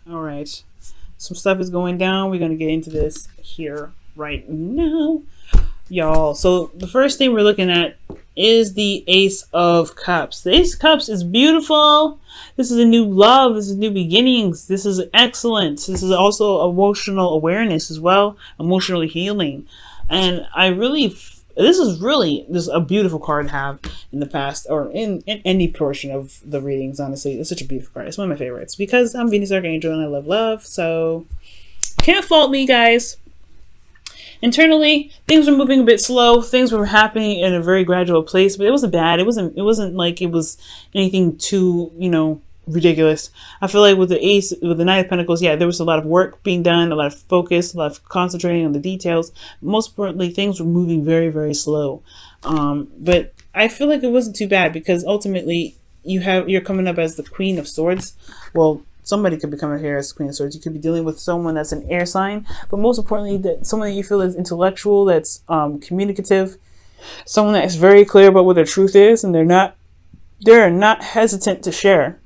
All right. Some stuff is going down. We're going to get into this here right now, y'all. So the first thing we're looking at is the Ace of Cups. The Ace of Cups is beautiful. This is a new love. This is new beginnings. This is excellent. This is also emotional awareness as well, emotional healing. And this is a beautiful card to have in the past or in any portion of the readings. Honestly, it's such a beautiful card. It's one of my favorites because I'm Venus Archangel and I love love. So can't fault me, guys. Internally, things were moving a bit slow. Things were happening in a very gradual pace, but it wasn't bad. It wasn't like it was anything too, ridiculous. I feel like with the Knight of Pentacles, yeah, there was a lot of work being done, a lot of focus, a lot of concentrating on the details. Most importantly, things were moving very, very slow. But I feel like it wasn't too bad because ultimately you're coming up as the Queen of Swords. Well, somebody could be coming here as Queen of Swords. You could be dealing with someone that's an air sign, but most importantly, that someone that you feel is intellectual, that's communicative, someone that is very clear about what their truth is, and they're not hesitant to share.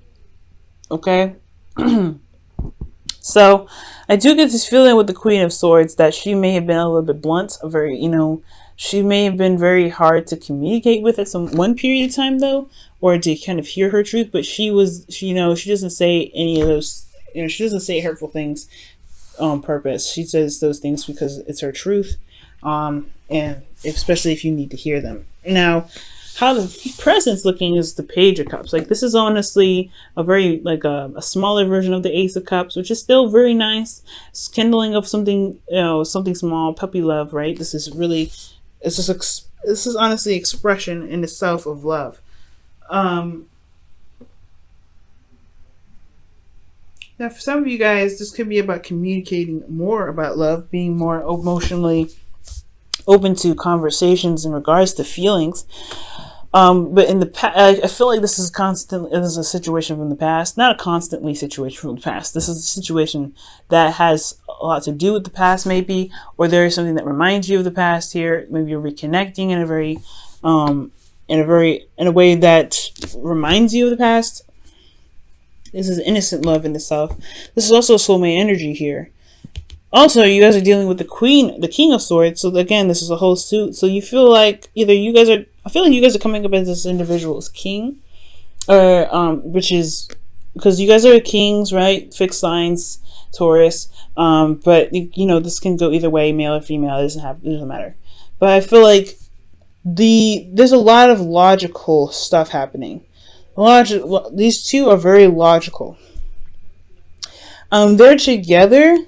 Okay, so I do get this feeling with the Queen of Swords that she may have been a little bit blunt, she may have been very hard to communicate with at one period of time though, or to kind of hear her truth. But she doesn't say any of those, she doesn't say hurtful things on purpose. She says those things because it's her truth, and especially if you need to hear them. Now, how the present's looking is the Page of Cups. Like, this is honestly a very, a smaller version of the Ace of Cups, which is still very nice. It's kindling of something, something small, puppy love, right? This is honestly expression in itself of love. Now, for some of you guys, this could be about communicating more about love, being more emotionally open to conversations in regards to feelings. But in the past, I feel like this is a situation from the past, not a constantly situation from the past. This is a situation that has a lot to do with the past, maybe, or there is something that reminds you of the past here. Maybe you're reconnecting in a way that reminds you of the past. This is innocent love in itself. This is also soulmate energy here. Also, you guys are dealing with the King of Swords. So again, this is a whole suit. So you feel like I feel like you guys are coming up as this individual as king, or which is because you guys are kings, right? Fixed signs, Taurus. But this can go either way, male or female. It doesn't matter. But I feel like there's a lot of logical stuff happening. These two are very logical. They're together.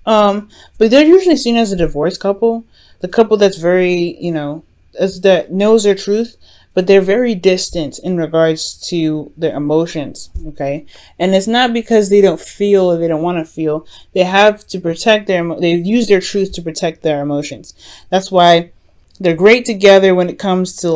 But they're usually seen as a divorced couple. The couple that's very, that knows their truth, but they're very distant in regards to their emotions. Okay. And it's not because they don't feel or they don't want to feel. They have to protect they use their truth to protect their emotions. That's why they're great together when it comes to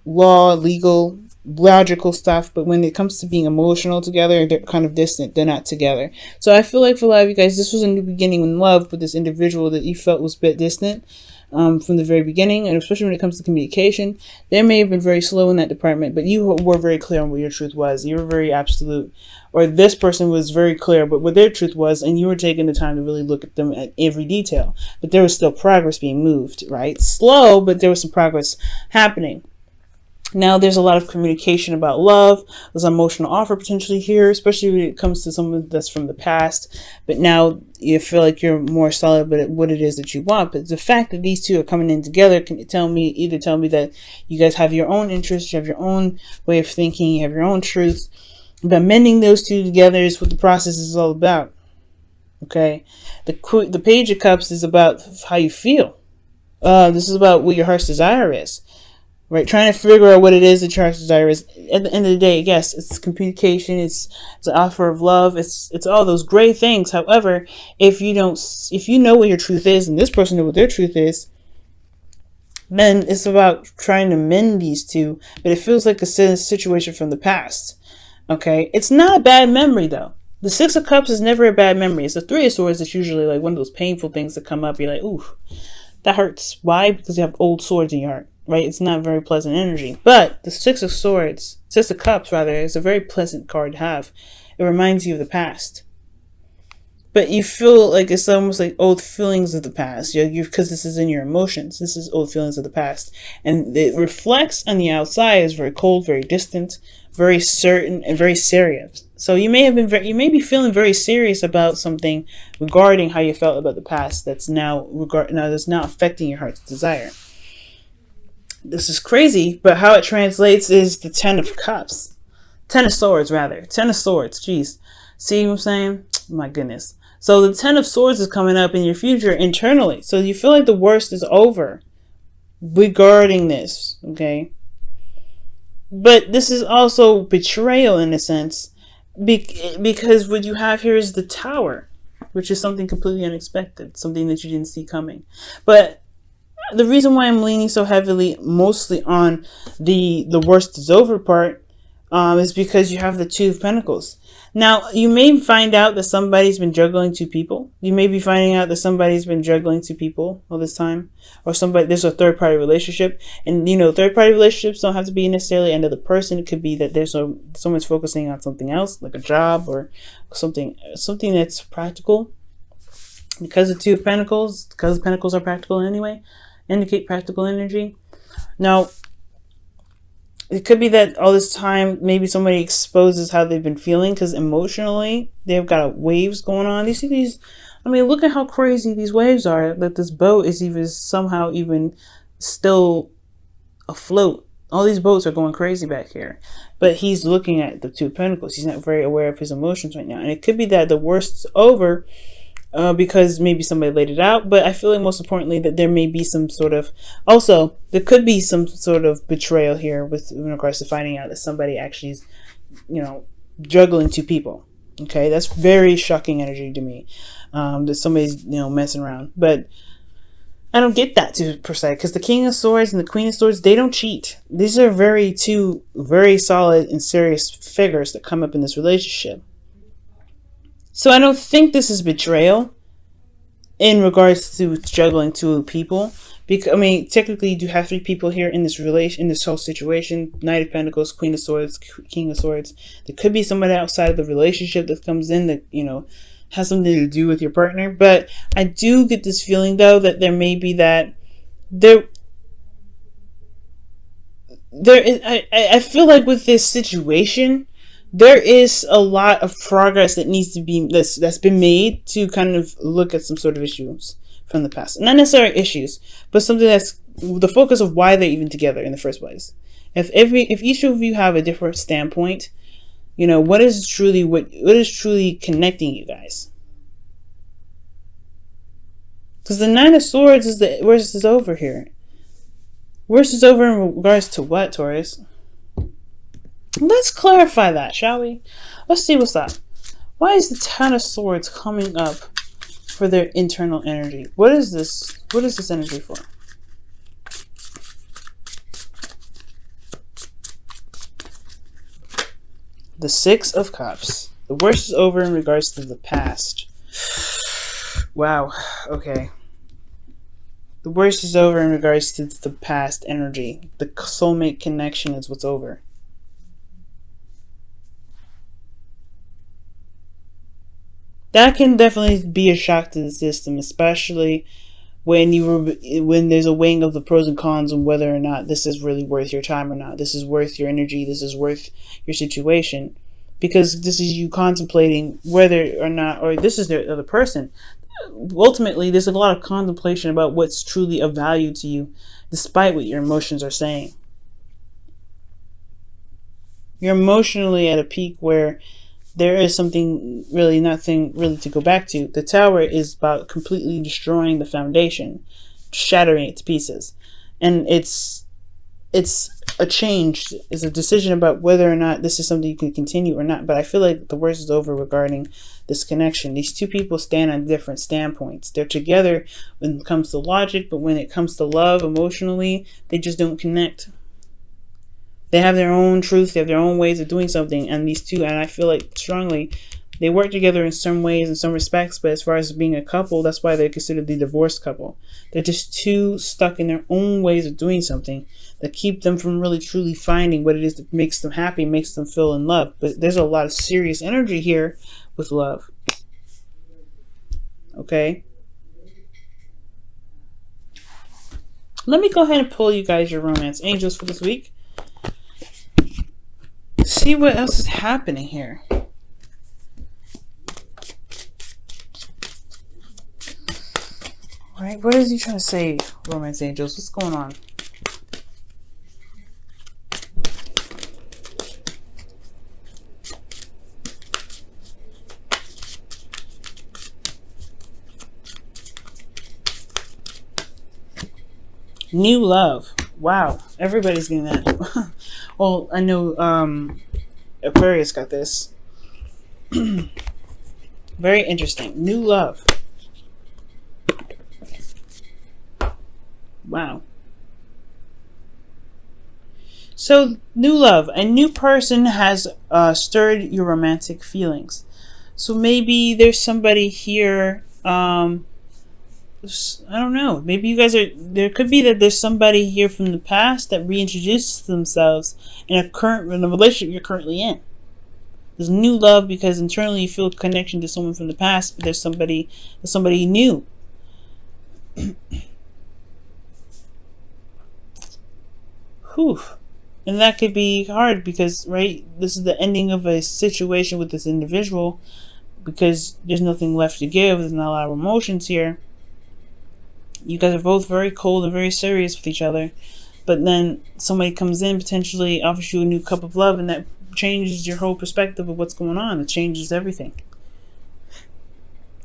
law, legal, logical stuff, but when it comes to being emotional together, they're kind of distant. They're not together. So I feel like for a lot of you guys, this was a new beginning in love with this individual that you felt was a bit distant from the very beginning, and especially when it comes to communication, they may have been very slow in that department, but you were very clear on what your truth was. You were very absolute, or this person was very clear but what their truth was, and you were taking the time to really look at them at every detail. But there was still progress being moved, right? Slow, but there was some progress happening. Now there's a lot of communication about love. There's an emotional offer potentially here, especially when it comes to someone that's from the past. But now you feel like you're more solid about what it is that you want. But the fact that these two are coming in together can tell me that you guys have your own interests, you have your own way of thinking, you have your own truths. But mending those two together is what the process is all about. Okay, the Page of Cups is about how you feel. This is about what your heart's desire is. Right, trying to figure out what it is that your heart's desire is. At the end of the day, yes, it's communication, it's an offer of love, it's all those great things. However, if you know what your truth is, and this person knows what their truth is, then it's about trying to mend these two. But it feels like a situation from the past. Okay, it's not a bad memory though. The Six of Cups is never a bad memory. It's the Three of Swords that's usually like one of those painful things that come up. You're like, ooh, that hurts. Why? Because you have old swords in your heart. Right, it's not very pleasant energy. But the Six of Cups rather, is a very pleasant card to have. It reminds you of the past. but you feel like it's almost like old feelings of the past. You because this is in your emotions. This is old feelings of the past, and it reflects on the outside as very cold, very distant, very certain, and very serious. So you may have been you may be feeling very serious about something regarding how you felt about the past. That's now that's now affecting your heart's desire. This is crazy, but how it translates is the Ten of Cups. Ten of Swords, rather. Ten of Swords. Jeez. See what I'm saying? My goodness. So the Ten of Swords is coming up in your future internally. So you feel like the worst is over regarding this, okay? But this is also betrayal in a sense, because what you have here is the Tower, which is something completely unexpected, something that you didn't see coming. But the reason why I'm leaning so heavily mostly on the worst is over part is because you have the Two of Pentacles. Now, you may find out that somebody's been juggling two people. You may be finding out that somebody's been juggling two people all this time. Or there's a third-party relationship. And, third-party relationships don't have to be necessarily another person. It could be that there's someone's focusing on something else, like a job or something that's practical. Because the Two of Pentacles, because Pentacles are practical anyway, indicate practical energy. Now, it could be that all this time, maybe somebody exposes how they've been feeling because emotionally they've got waves going on. You see these, look at how crazy these waves are, that this boat is somehow still afloat. All these boats are going crazy back here. But he's looking at the Two of Pentacles. He's not very aware of his emotions right now. And it could be that the worst's over because maybe somebody laid it out, but I feel like most importantly that there may be some sort of, also there could be some sort of betrayal here with in regards to finding out that somebody actually is, juggling two people. Okay, that's very shocking energy to me, that somebody's messing around. But I don't get that per se, because the King of Swords and the Queen of Swords, they don't cheat. These are two very solid and serious figures that come up in this relationship. So I don't think this is betrayal in regards to juggling two people. Because technically you do have three people here in this whole situation. Knight of Pentacles, Queen of Swords, King of Swords. There could be somebody outside of the relationship that comes in that, has something to do with your partner. But I do get this feeling though that there may be that I feel like with this situation, there is a lot of progress that needs to be that's been made to kind of look at some sort of issues from the past. Not necessarily issues, but something that's the focus of why they're even together in the first place. If each of you have a different standpoint, what is truly connecting you guys? Because the Nine of Swords is the worst is over here. Worst is over in regards to what, Taurus? Let's clarify that, shall we? Let's see what's up. Why is the Ten of Swords coming up for their internal energy? What is this? What is this energy for? The Six of Cups. The worst is over in regards to the past. Wow. Okay. The worst is over in regards to the past energy. The soulmate connection is what's over. That can definitely be a shock to the system, especially when there's a weighing of the pros and cons on whether or not this is really worth your time or not. This is worth your energy. This is worth your situation, because this is you contemplating whether or not, or this is the other person. Ultimately, there's a lot of contemplation about what's truly of value to you, despite what your emotions are saying. You're emotionally at a peak where there is nothing really to go back to. The Tower is about completely destroying the foundation, shattering it to pieces. And it's a change, it's a decision about whether or not this is something you can continue or not. But I feel like the worst is over regarding this connection. These two people stand on different standpoints. They're together when it comes to logic, but when it comes to love, emotionally, they just don't connect. They have their own truth, they have their own ways of doing something, and these two, and I feel like strongly, they work together in some ways, in some respects, but as far as being a couple, that's why they're considered the divorced couple. They're just too stuck in their own ways of doing something that keep them from really truly finding what it is that makes them happy, makes them feel in love. But there's a lot of serious energy here with love. Okay. Let me go ahead and pull you guys your romance angels for this week. See what else is happening here. All right, what is he trying to say, romance angels? What's going on? New love. Wow, everybody's getting that. Well, I know Aquarius got this. Very interesting. New love. Wow. So, new love. A new person has stirred your romantic feelings. So maybe there's somebody here. I don't know. Maybe you guys are. There could be that there's somebody here from the past that reintroduces themselves in a relationship you're currently in. There's new love because internally you feel a connection to someone from the past, but there's somebody new. Whew. And that could be hard because, right, this is the ending of a situation with this individual because there's nothing left to give. There's not a lot of emotions here. You guys are both very cold and very serious with each other. But then somebody comes in, potentially offers you a new cup of love, and that changes your whole perspective of what's going on. It changes everything.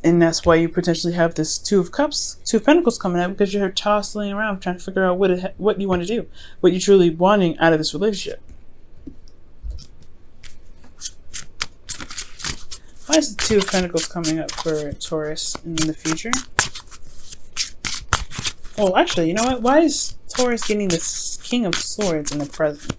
And that's why you potentially have this Two of Pentacles coming out, because you're tossing around trying to figure out what you want to do, what you're truly wanting out of this relationship. Why is the Two of Pentacles coming up for Taurus in the future? Oh, actually, you know what? Why is Taurus getting this King of Swords in the present?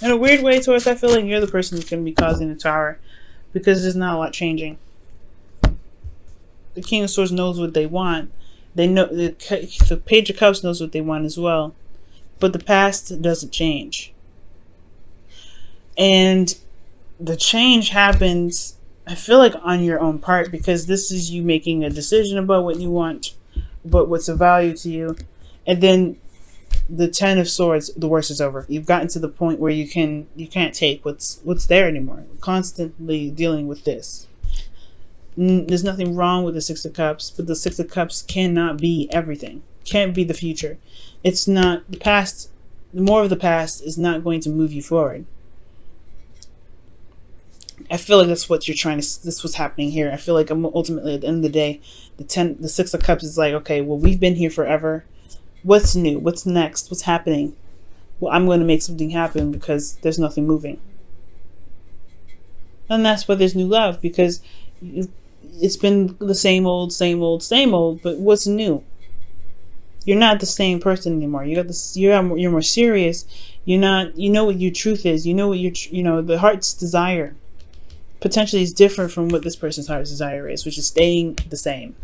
In a weird way, Taurus, I feel like you're the person that's going to be causing the Tower, because there's not a lot changing. The King of Swords knows what they want. They know the Page of Cups knows what they want as well, but the past doesn't change. And the change happens, I feel like, on your own part, because this is you making a decision about what you want, about what's of value to you, and then the Ten of Swords, the worst is over. You've gotten to the point where you can't take what's there anymore. Constantly dealing with this. There's nothing wrong with the Six of Cups, but the Six of Cups cannot be everything. Can't be the future. It's not the past. More of the past is not going to move you forward. I feel like that's what you're trying to. This what's happening here. I feel like ultimately at the end of the day, the Six of Cups is like, okay, well, we've been here forever. What's new? What's next? What's happening? Well, I'm going to make something happen because there's nothing moving. And that's why there's new love, because it's been the same old, same old, same old. But what's new? You're not the same person anymore. You got this. You're more serious. You're not. You know what your truth is. You know what the heart's desire potentially is different from what this person's heart's desire is, which is staying the same.